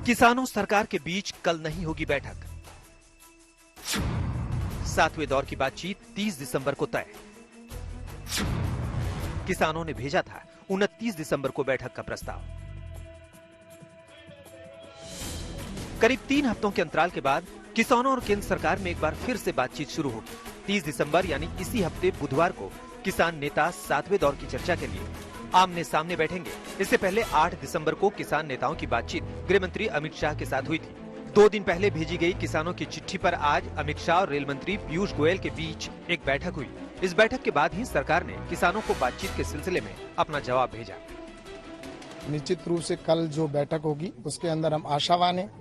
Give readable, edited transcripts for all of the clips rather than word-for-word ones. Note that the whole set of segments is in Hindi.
किसानों सरकार के बीच कल नहीं होगी बैठक। 7वें दौर की बातचीत 30 दिसंबर को तय। किसानों ने भेजा था 29 दिसंबर को बैठक का प्रस्ताव। करीब 3 हफ्तों के अंतराल के बाद किसानों और केंद्र सरकार में एक बार फिर से बातचीत शुरू होगी। 30 दिसंबर यानी इसी हफ्ते बुधवार को किसान नेता 7वें दौर की चर्चा के लिए आमने सामने बैठेंगे। इससे पहले 8 दिसंबर को किसान नेताओं की बातचीत गृह मंत्री अमित शाह के साथ हुई थी। 2 दिन पहले भेजी गई किसानों की चिट्ठी पर आज अमित शाह और रेल मंत्री पीयूष गोयल के बीच एक बैठक हुई। इस बैठक के बाद ही सरकार ने किसानों को बातचीत के सिलसिले में अपना जवाब भेजा। निश्चित रूप से कल जो बैठक होगी उसके अंदर हम आशावान हैं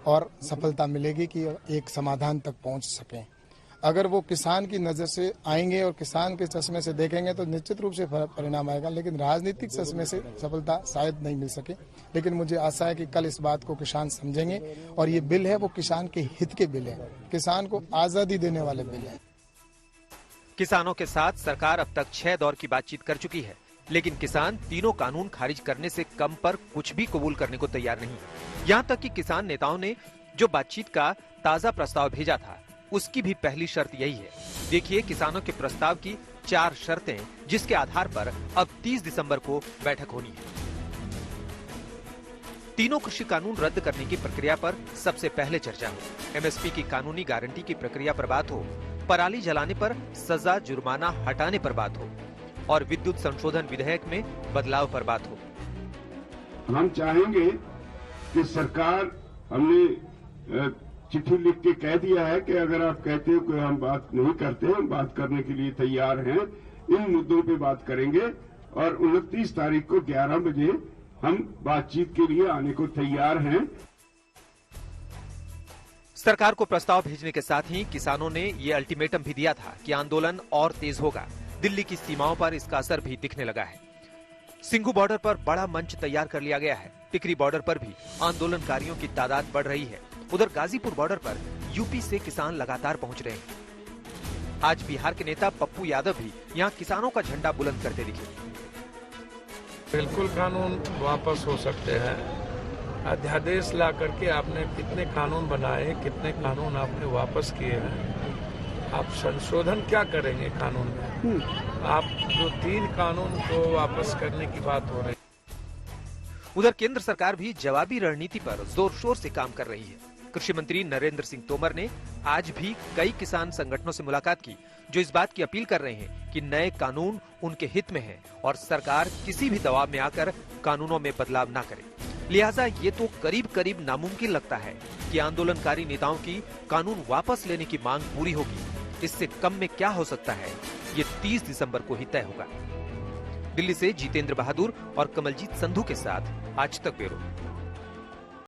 और सफलता मिलेगी कि एक समाधान तक पहुंच सकें। अगर वो किसान की नजर से आएंगे और किसान के चश्मे से देखेंगे तो निश्चित रूप से परिणाम आएगा, लेकिन राजनीतिक चश्मे से सफलता शायद नहीं मिल सके। लेकिन मुझे आशा है कि कल इस बात को किसान समझेंगे और ये बिल है वो किसान के हित के बिल है, किसान को आजादी देने वाले बिल है। किसानों के साथ सरकार अब तक 6 दौर की बातचीत कर चुकी है, लेकिन किसान तीनों कानून खारिज करने से कम पर कुछ भी कबूल करने को तैयार नहीं है। यहाँ तक कि किसान नेताओं ने जो बातचीत का ताजा प्रस्ताव भेजा था उसकी भी पहली शर्त यही है। देखिए किसानों के प्रस्ताव की 4 शर्तें जिसके आधार पर अब 30 दिसंबर को बैठक होनी है। तीनों कृषि कानून रद्द करने की प्रक्रिया पर सबसे पहले चर्चा हो। एमएसपी की कानूनी गारंटी की प्रक्रिया पर बात हो, पराली जलाने पर सजा जुर्माना हटाने पर बात हो और विद्युत संशोधन विधेयक में बदलाव पर बात हो। हम चाहेंगे कि सरकार, हमने चिट्ठी लिख के कह दिया है कि अगर आप कहते हो कि हम बात नहीं करते, हम बात करने के लिए तैयार हैं, इन मुद्दों पे बात करेंगे और 29 तारीख को 11 बजे हम बातचीत के लिए आने को तैयार हैं। सरकार को प्रस्ताव भेजने के साथ ही किसानों ने ये अल्टीमेटम भी दिया था कि आंदोलन और तेज होगा। दिल्ली की सीमाओं पर इसका असर भी दिखने लगा है। सिंघू बॉर्डर पर बड़ा मंच तैयार कर लिया गया है। टिकरी बॉर्डर पर भी आंदोलनकारियों की तादाद बढ़ रही है। उधर गाजीपुर बॉर्डर पर यूपी से किसान लगातार पहुंच रहे हैं। आज बिहार के नेता पप्पू यादव भी यहां किसानों का झंडा बुलंद करते दिखे। बिल्कुल कानून वापस हो सकते हैं। अध्यादेश ला करके आपने कितने कानून बनाए, कितने कानून आपने वापस किए हैं। आप संशोधन क्या करेंगे कानून में? आप जो 3 कानून को वापस करने की बात हो रही है। उधर केंद्र सरकार भी जवाबी रणनीति पर जोर शोर से काम कर रही है। कृषि मंत्री नरेंद्र सिंह तोमर ने आज भी कई किसान संगठनों से मुलाकात की, जो इस बात की अपील कर रहे हैं कि नए कानून उनके हित में हैं और सरकार किसी भी दबाव में आकर कानूनों में बदलाव न करे। लिहाजा ये तो करीब करीब नामुमकिन लगता है कि आंदोलनकारी नेताओं की कानून वापस लेने की मांग पूरी होगी। इससे कम में क्या हो सकता है, ये 30 दिसंबर को ही तय होगा। दिल्ली से जितेंद्र बहादुर और कमलजीत संधू के साथ आज तक ब्यूरो।